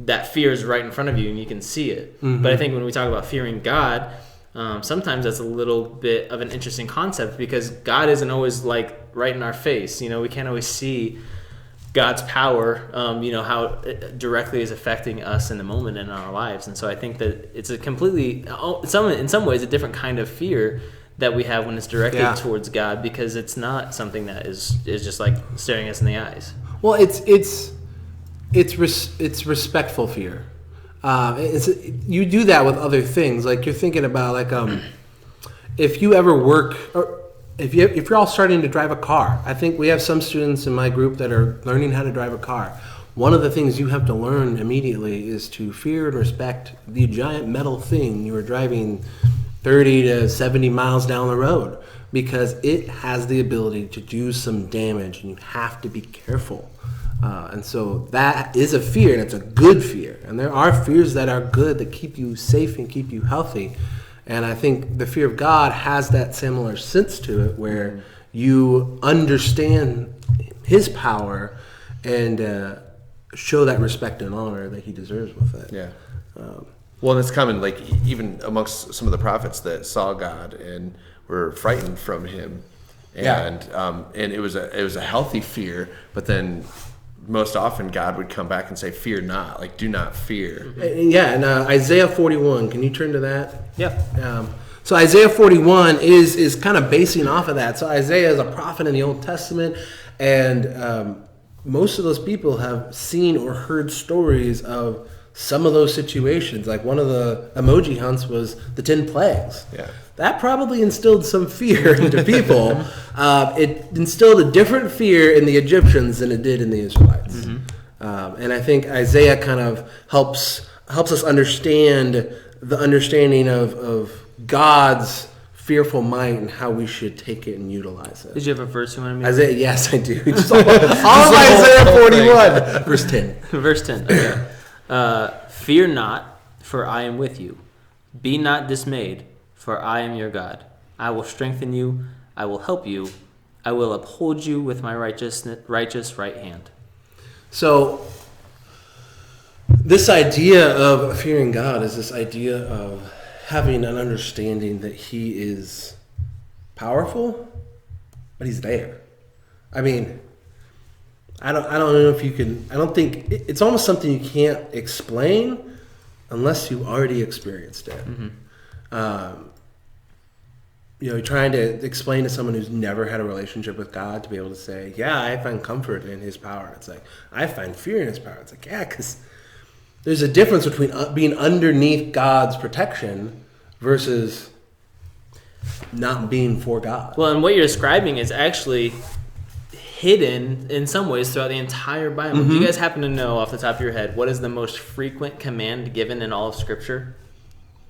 that fear is right in front of you and you can see it. Mm-hmm. But I think when we talk about fearing God, sometimes that's a little bit of an interesting concept because God isn't always like right in our face. You know, we can't always see God's power, how it directly is affecting us in the moment in our lives. And so I think that it's a completely, in some ways, a different kind of fear that we have when it's directed towards God because it's not something that is just like staring us in the eyes. Well, it's respectful fear. You do that with other things. Like you're thinking about like if you ever work or if you're all starting to drive a car. I think we have some students in my group that are learning how to drive a car. One of the things you have to learn immediately is to fear and respect the giant metal thing you are driving 30 to 70 miles down the road because it has the ability to do some damage and you have to be careful. And so that is a fear, and it's a good fear. And there are fears that are good that keep you safe and keep you healthy. And I think the fear of God has that similar sense to it where you understand his power and show that respect and honor that he deserves with it. Yeah. Well, and it's common, like even amongst some of the prophets that saw God and were frightened from him. And and it was a healthy fear, but then most often God would come back and say, fear not, like do not fear. Yeah, and Isaiah 41, can you turn to that? Yeah. So Isaiah 41 is kind of basing off of that. So Isaiah is a prophet in the Old Testament, and most of those people have seen or heard stories of some of those situations. Like one of the emoji hunts was the 10 plagues. Yeah. That probably instilled some fear into people. It instilled a different fear in the Egyptians than it did in the Israelites. Mm-hmm. And I think Isaiah kind of helps us understand the understanding of God's fearful might and how we should take it and utilize it. Did you have a verse you wanted me to Isaiah, yes, I do. Just all of Isaiah 41. Verse 10. Verse 10. Okay. Fear not, for I am with you. Be not dismayed, for I am your God. I will strengthen you. I will help you. I will uphold you with my righteous right hand. So, this idea of fearing God is this idea of having an understanding that he is powerful, but he's there. I mean, I don't know if you can. I don't think it's almost something you can't explain unless you already experienced it. Mm-hmm. You're trying to explain to someone who's never had a relationship with God to be able to say, yeah, I find comfort in his power. It's like, I find fear in his power. It's like, yeah, because there's a difference between being underneath God's protection versus not being for God. Well, and what you're describing is actually hidden in some ways throughout the entire Bible. Mm-hmm. Do you guys happen to know off the top of your head what is the most frequent command given in all of Scripture?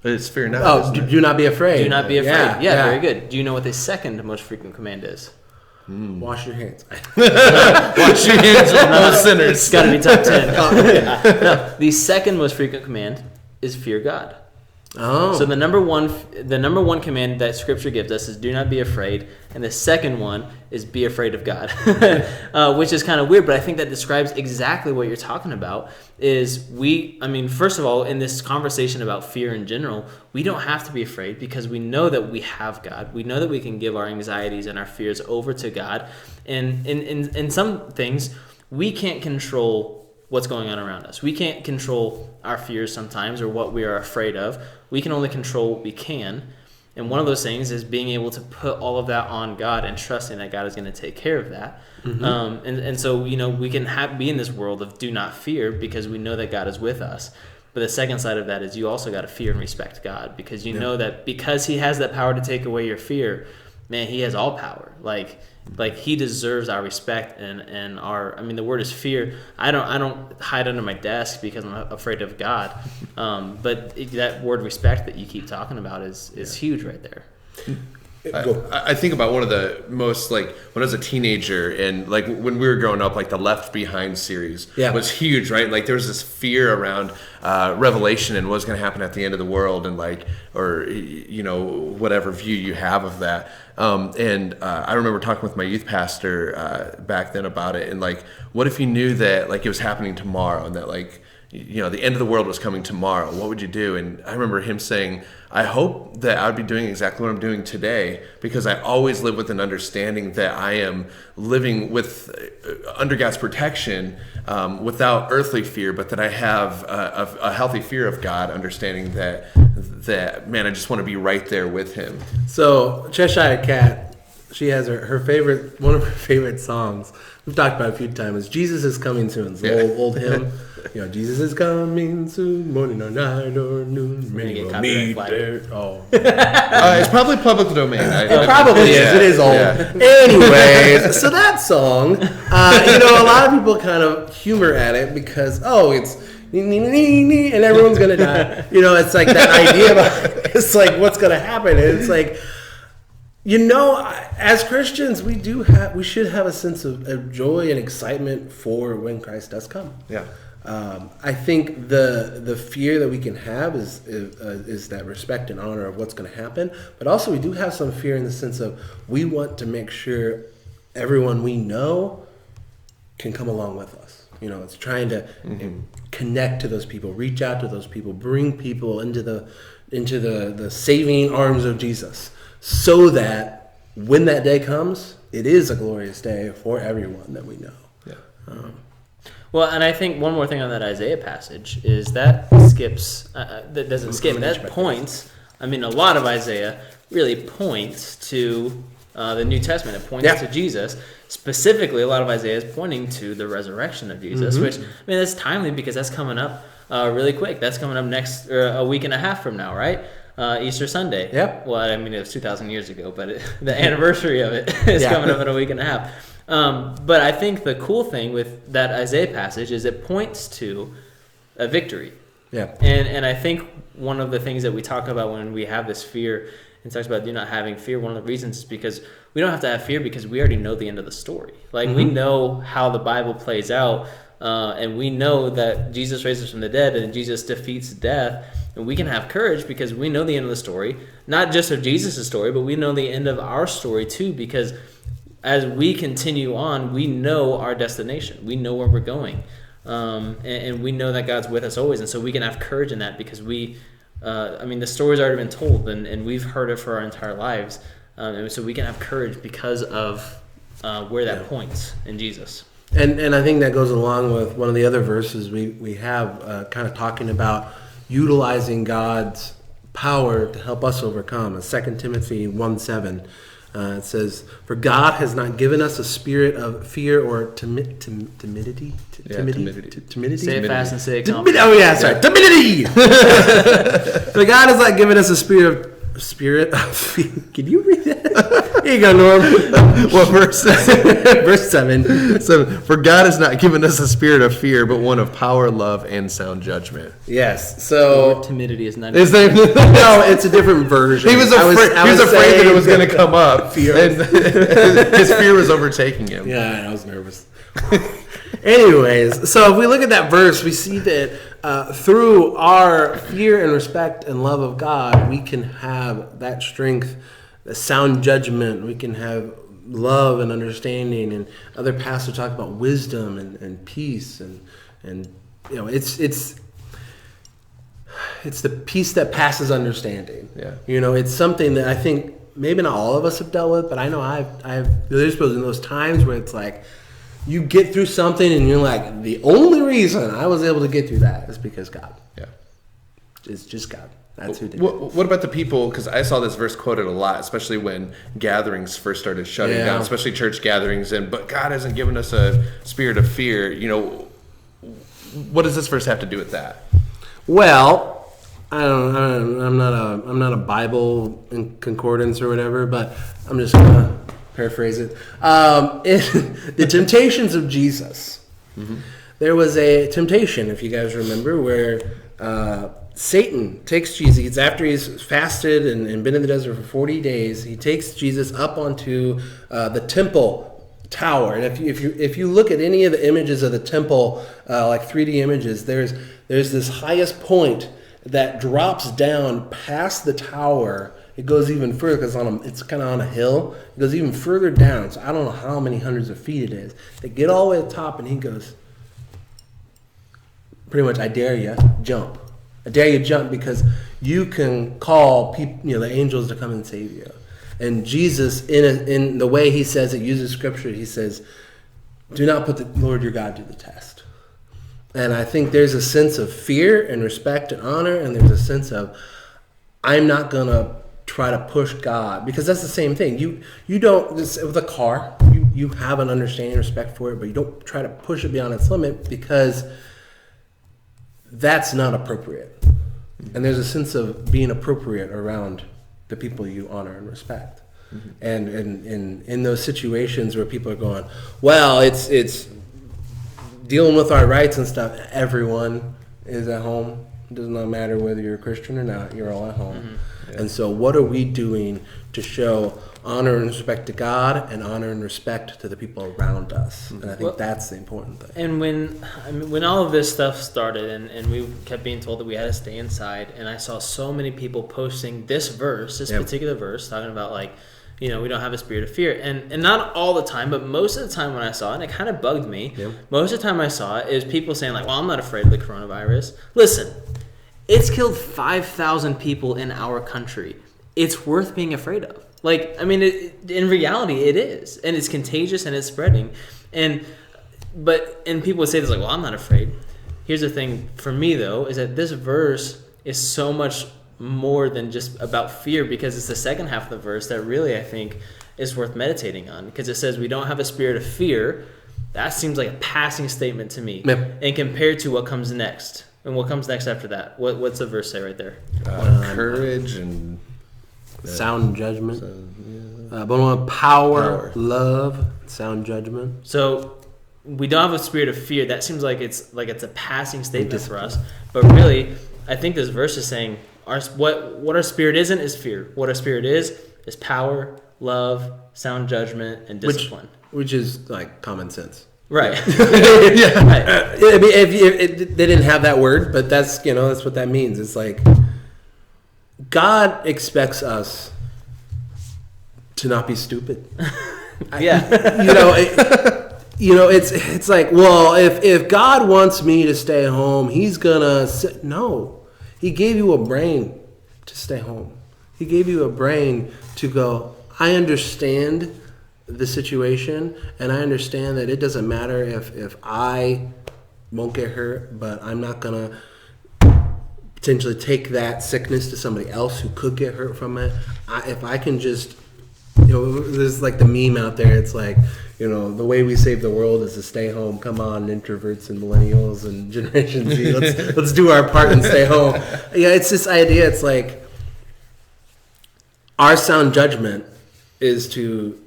It's fear not. Oh, do not be afraid. Do not be afraid. Yeah, very good. Do you know what the second most frequent command is? Wash your hands. Wash your hands from all sinners. It's got to be top 10. No, the second most frequent command is fear God. Oh. So the number one command that Scripture gives us is do not be afraid, and the second one is be afraid of God, which is kind of weird, but I think that describes exactly what you're talking about. First of all, in this conversation about fear in general, we don't have to be afraid because we know that we have God. We know that we can give our anxieties and our fears over to God, and in some things we can't control what's going on around us. We can't control our fears sometimes or what we are afraid of. We can only control what we can. And one of those things is being able to put all of that on God and trusting that God is going to take care of that. And so, we can be in this world of do not fear because we know that God is with us. But the second side of that is you also got to fear and respect God because you know that because he has that power to take away your fear, man, he has all power. Like he deserves our respect and our. The word is fear. I don't hide under my desk because I'm afraid of God. But that word respect that you keep talking about is huge right there. I think about one of the most, when I was a teenager and when we were growing up, the Left Behind series was huge, right? There was this fear around Revelation and what's going to happen at the end of the world and whatever view you have of that. I remember talking with my youth pastor back then about it and what if you knew that it was happening tomorrow and that the end of the world was coming tomorrow, what would you do? And I remember him saying, I hope that I would be doing exactly what I'm doing today because I always live with an understanding that I am living with under God's protection without earthly fear, but that I have a healthy fear of God, understanding that man, I just want to be right there with him. So Cheshire Cat, she has one of her favorite songs. We've talked about it a few times. Jesus is coming soon. It's an old hymn. Jesus is coming soon, morning or night or noon. Many will meet there. Oh, it's probably public domain. It probably is. It is old. Yeah. Anyways, so that song, a lot of people kind of humor at it because it's and everyone's gonna die. It's that idea about it's what's gonna happen. And it's as Christians, we should have a sense of joy and excitement for when Christ does come. Yeah. I think the fear that we can have is that respect and honor of what's going to happen, but also we do have some fear in the sense of we want to make sure everyone we know can come along with us. It's trying to connect to those people, reach out to those people, bring people into the saving arms of Jesus, so that when that day comes, it is a glorious day for everyone that we know. Yeah. Well, and I think one more thing on that Isaiah passage is that points. A lot of Isaiah really points to the New Testament. It points to Jesus. Specifically, a lot of Isaiah is pointing to the resurrection of Jesus, which, that's timely because that's coming up really quick. That's coming up a week and a half from now, right? Easter Sunday. Yep. Well, it was 2,000 years ago, but the anniversary of it is coming up in a week and a half. But I think the cool thing with that Isaiah passage is it points to a victory. Yeah. And I think one of the things that we talk about when we have this fear and talks about do not having fear, one of the reasons is because we don't have to have fear because we already know the end of the story. We know how the Bible plays out, and we know that Jesus raises from the dead and Jesus defeats death. And we can have courage because we know the end of the story, not just of Jesus' story, but we know the end of our story too, because as we continue on, we know our destination. We know where we're going. And we know that God's with us always. And so we can have courage in that because the story's already been told and we've heard it for our entire lives. And so we can have courage because of where that points in Jesus. And I think that goes along with one of the other verses we have kind of talking about utilizing God's power to help us overcome. 2 Timothy 1:7. It says, "For God has not given us a spirit of fear or timidity." Timidity. Say it fast and say it confidently. Oh yeah, sorry. Timidity. For God has not given us a spirit of fear. Can you read that? Here you go, Norm. What verse? Verse 7. So, for God has not given us a spirit of fear, but one of power, love, and sound judgment. Yes. So timidity is not. No, it's a different version. He was afraid that it was going to come up. Fear. And his fear was overtaking him. Yeah, I was nervous. Anyways, so if we look at that verse, we see that through our fear and respect and love of God, we can have that strength, the sound judgment. We can have love and understanding. And other pastors talk about wisdom and peace, and it's the peace that passes understanding. Yeah. It's something that I think maybe not all of us have dealt with, but I know there's in those times where it's like you get through something and you're like, the only reason I was able to get through that is because God. Yeah. It's just God. That's who did it. What about the people? Because I saw this verse quoted a lot, especially when gatherings first started shutting down, especially church gatherings. But God hasn't given us a spirit of fear. What does this verse have to do with that? Well, I'm not a Bible in concordance or whatever, but I'm just gonna paraphrase it. In the temptations of Jesus, there was a temptation, if you guys remember, where Satan takes Jesus after he's fasted and been in the desert for 40 days. He takes Jesus up onto the temple tower, and if you look at any of the images of the temple, like 3D images, there's this highest point that drops down past the tower. It goes even further because it's kind of on a hill. It goes even further down. So I don't know how many hundreds of feet it is. They get all the way to the top, and he goes, pretty much, I dare you, jump. I dare you jump because you can call people, the angels to come and save you. And Jesus, in the way he says it, uses scripture, he says, do not put the Lord your God to the test. And I think there's a sense of fear and respect and honor, and there's a sense of, I'm not going to try to push God, because that's the same thing. You don't, with a car, you have an understanding and respect for it, but you don't try to push it beyond its limit, because that's not appropriate. And there's a sense of being appropriate around the people you honor and respect. And in those situations where people are going, well, it's dealing with our rights and stuff, everyone is at home. It does not matter whether you're a Christian or not, you're all at home. Yeah. And so what are we doing to show honor and respect to God and honor and respect to the people around us? And I think that's the important thing. And when all of this stuff started and we kept being told that we had to stay inside, and I saw so many people posting this particular verse, talking about we don't have a spirit of fear. And not all the time, but most of the time when I saw it, and it kind of bugged me, most of the time I saw it, is people saying well, I'm not afraid of the coronavirus. Listen, it's killed 5,000 people in our country. It's worth being afraid of. In reality, it is. And it's contagious and it's spreading. And people would say this I'm not afraid. Here's the thing for me, though, is that this verse is so much more than just about fear, because it's the second half of the verse that really I think is worth meditating on, because it says we don't have a spirit of fear. That seems like a passing statement to me. Yep. And compared to what comes next, and what comes next after that, what's the verse say right there? Courage and sound judgment. But power, love, sound judgment. So we don't have a spirit of fear. That seems like it's a passing statement for us. But really, I think this verse is saying what our spirit isn't is fear. What our spirit is power, love, sound judgment, and discipline. Which is common sense. Right. Yeah. Right. I mean, if they didn't have that word, but that's that's what that means. It's God expects us to not be stupid. Yeah. It's well, if God wants me to stay home, he's gonna no. He gave you a brain to stay home. He gave you a brain to go, I understand the situation, and I understand that it doesn't matter if I won't get hurt, but I'm not going to potentially take that sickness to somebody else who could get hurt from it. If I can just, there's the meme out there. It's the way we save the world is to stay home. Come on, introverts and millennials and Generation Z. Let's do our part and stay home. Yeah, it's this idea. It's our sound judgment is to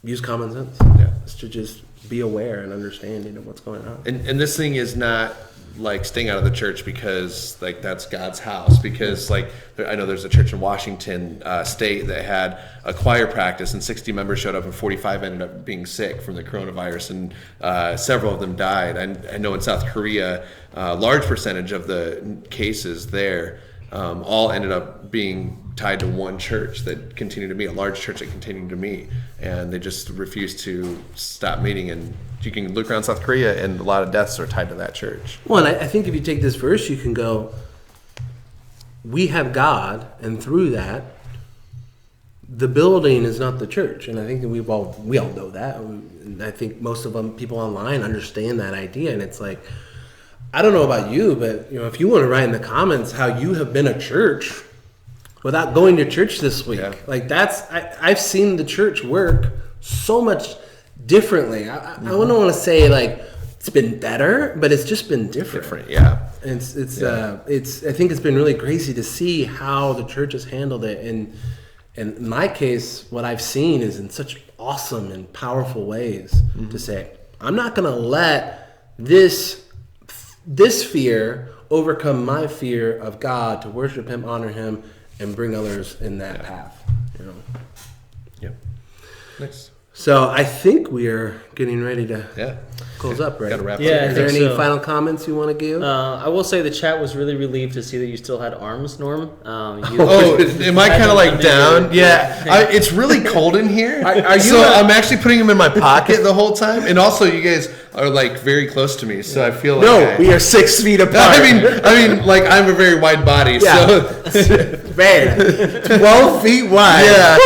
use common sense. Yeah. It's to just be aware and understanding of what's going on. And this thing is not like staying out of the church because like that's God's house, because like I know there's a church in Washington state that had a choir practice and 60 members showed up and 45 ended up being sick from the coronavirus, and several of them died. I know in South Korea a large percentage of the cases there all ended up being tied to one church that continued to meet, a large church that continued to meet, and they just refused to stop meeting. And you can look around South Korea and a lot of deaths are tied to that church. Well, and I think if you take this verse, you can go, we have God, and through that, the building is not the church. And I think that we all know that. And I think most of them, people online understand that idea. And it's like, I don't know about you, but if you want to write in the comments how you have been a church without going to church this week, like I've seen the church work so much differently. I don't want to say like it's been better, but it's just been different. Yeah. It's I think it's been really crazy to see how the church has handled it. And in my case, what I've seen is in such awesome and powerful ways to say, I'm not going to let this fear overcome my fear of God, to worship Him, honor Him, and bring others in that path. Yep. Next. So I think we are getting ready to close up, right? Gotta wrap Yeah, up. Is there I any think so. final comments you want to give? I will say the chat was really relieved to see that you still had arms, Norm. Oh, am I kind of like down? Yeah, it's really cold in here. Are you so I'm actually putting them in my pocket the whole time, and also you guys are like very close to me, so I feel like No, we are 6 feet apart. I mean, like I'm a very wide body, Yeah. so Man, 12 feet wide. yeah.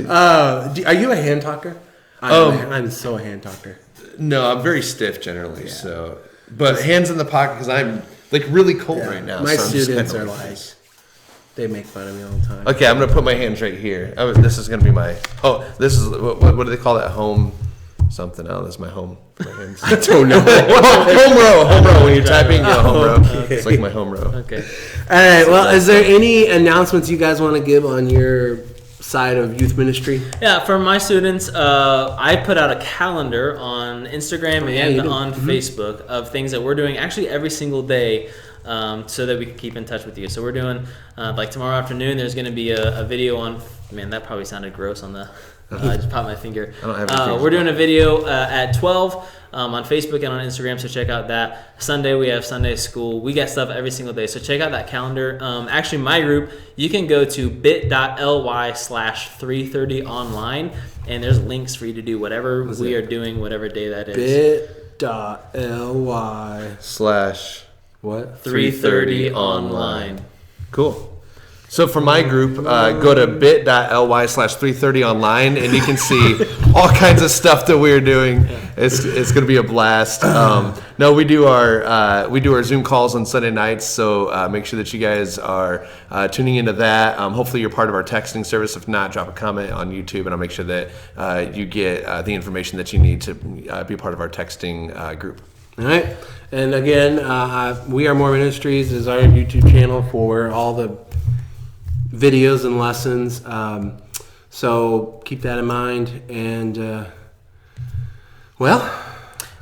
Are you a hand talker? I'm so a hand talker. No, I'm very stiff generally, so but hands in the pocket because I'm like really cold right now. My so I'm just students kinda are like, they make fun of me all the time. Okay, I'm gonna put my hands right here. This is gonna be my. Oh, this is what do they call that? Home something. Oh, this is my home. For my hands. I don't know. home row. When you're typing, you know, home row. It's like my home row. Okay. All right. Well, is there any announcements you guys want to give on your side of youth ministry? Yeah, for my students, I put out a calendar on Instagram you and do. on Facebook of things that we're doing actually every single day, so that we can keep in touch with you. So we're doing, like tomorrow afternoon, there's going to be a video on, man, that probably sounded gross on the, I just popped my finger. I don't have anything. We're doing a video at 12 on Facebook and on Instagram, so check out that. Sunday, we have Sunday school. We got stuff every single day, so check out that calendar. Actually, my group, you can go to bit.ly/330online, and there's links for you to do whatever we are doing, whatever day that is. Bit.ly. / What? 330 online. Cool. So for my group, go to bit.ly/330 online, and you can see all kinds of stuff that we're doing. It's going to be a blast. No, we do our Zoom calls on Sunday nights, so make sure that you guys are tuning into that. Hopefully, you're part of our texting service. If not, drop a comment on YouTube, and I'll make sure that you get the information that you need to be part of our texting group. All right. And again, We Are More Ministries is our YouTube channel for all the videos and lessons. So keep that in mind. And,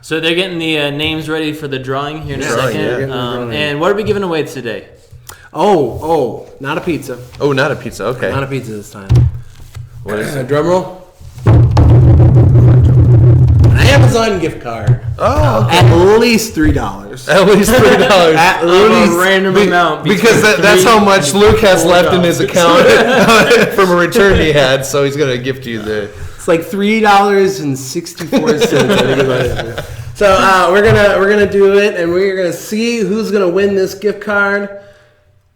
So they're getting the names ready for the drawing here in a Drawing, second. yeah. And what are we giving away today? Oh, not a pizza. Oh, not a pizza. Okay. Not a pizza this time. What is it? Drum roll. An Amazon gift card. Oh, okay. At least $3. At least $3. At A least. random amount. Because that's how much Luke has left in his $4. account from a return he had, so he's going to gift you the... It's like $3.64. I think is what it is. So we're gonna do it, and we're gonna see who's gonna win this gift card.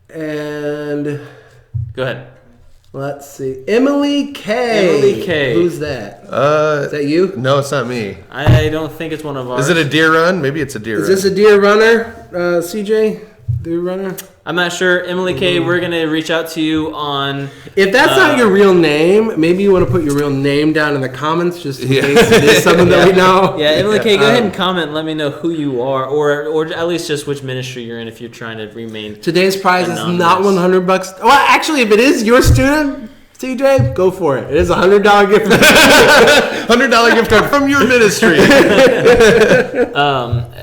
And Go ahead. let's see, Emily K. Emily K. Who's that? Is that you? No, it's not me. I don't think it's one of ours. Is it a deer run? Maybe it's a deer Is run. this a deer runner, CJ? Deer runner. I'm not sure. Emily K, we're going to reach out to you on... If that's not your real name, maybe you want to put your real name down in the comments, just in Yeah. case it is someone that we know. Yeah, Emily K, go ahead and comment and let me know who you are, or at least just which ministry you're in if you're trying to remain... Today's prize is not Anonymous. $100. Well, actually, if it is your student, CJ, go for it. It is $100 gift card. $100 gift card from your ministry.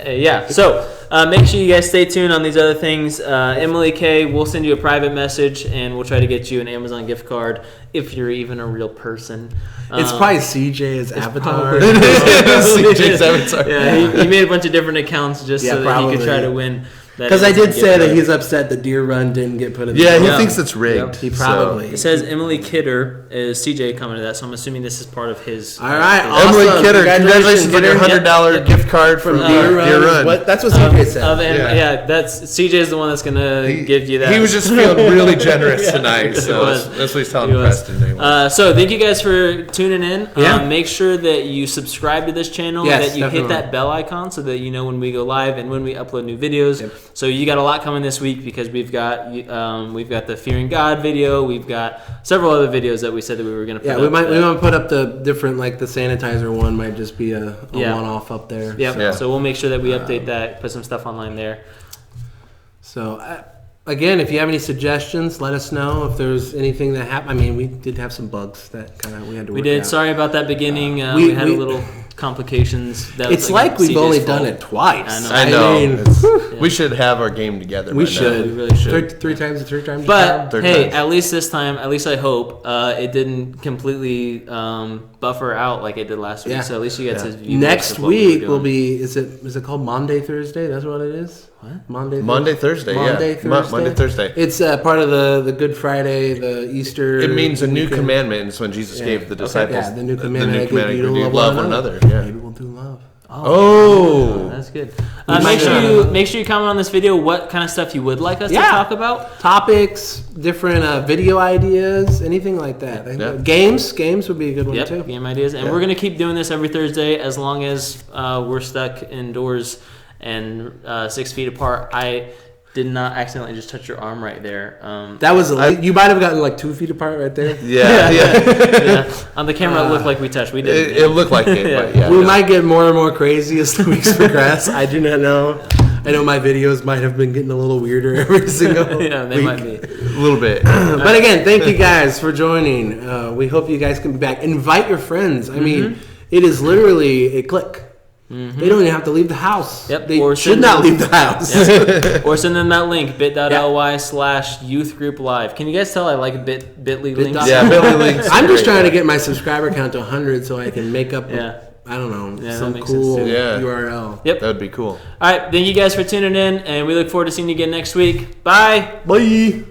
Yeah. So make sure you guys stay tuned on these other things. Emily K, we'll send you a private message, and we'll try to get you an Amazon gift card if you're even a real person. It's probably CJ's avatar. CJ's avatar. Yeah, he made a bunch of different accounts just so that he probably. could try to win. Because I did say that he's upset the deer run didn't get put in the Yeah, he Yeah. thinks it's rigged. He so. probably. It says Emily Kidder is CJ commented that, so I'm assuming this is part of his. All right, Emily awesome. Kidder, congratulations on your Kidder. $100 gift card from Deer Run. What? That's what CJ said. Yeah, that's CJ's the one that's gonna give you that. He was just feeling really generous tonight, so was. that's what he's telling He was. Preston. Anyway. So thank you guys for tuning in. Yeah. Make sure that you subscribe to this channel, Yes, that you definitely. hit that bell icon so that you know when we go live and when we upload new videos. Yep. So you got a lot coming this week because we've got the Fearing God video, we've got several other videos that we said that we were gonna put Yeah, up. we might put up the different, like the sanitizer one might just be a Yeah. one-off up there. Yep. Yeah. So we'll make sure that we update that, put some stuff online there. So, again, if you have any suggestions, let us know. If there's anything that happened, I mean, we did have some bugs that kind of we had to. We work did. out. Sorry about that beginning. we- We had we- a little complications. That was It's like we've CJ's only fault. done it twice. I I know. mean, We should have our game together. we by now. should. We really should. Three times. But Third hey, times. at least this time, at least I hope it didn't completely buffer out like it did last week. Yeah. So at least you got Yeah. to view Next what we were week will doing. be. Is it called Monday Thursday? That's what it is. What? Monday, Thursday, Monday, yeah. Thursday. Monday, Thursday. It's part of the Good Friday, the Easter. It means a new weekend. commandment. It's when Jesus gave the disciples Yeah, the new commandment. I give commandment you to to love one another. Yeah. You will do love. Oh. That's good. might Make sure you comment on this video what kind of stuff you would like us to talk about. Topics, different video ideas, anything like that. Yeah. Games would be a good one Yep, too. game ideas, and Yeah. we're gonna keep doing this every Thursday as long as we're stuck indoors and 6 feet apart. I did not accidentally just touch your arm right there. That was you might have gotten like 2 feet apart right there. Yeah, yeah. Yeah, on the camera it looked like we touched. We didn't. It looked like it, but yeah. We no. might get more and more crazy as the weeks progress. I do not know. I know my videos might have been getting a little weirder every single Yeah, they week. might be. A little bit. But again, thank you guys for joining. We hope you guys can be back. Invite your friends. I mean, it is literally a click. They don't even have to leave the house. Yep, They or should send not them- leave the house. Or send them that link, bit.ly/youth group live. Can you guys tell I like bit.ly links? Yeah, Billy links. I'm just trying to get my subscriber count to 100 so I can make up, Yeah. I don't know, Yeah, that some makes sense cool too. Yeah. URL. Yep. That would be cool. All right. Thank you guys for tuning in, and we look forward to seeing you again next week. Bye. Bye.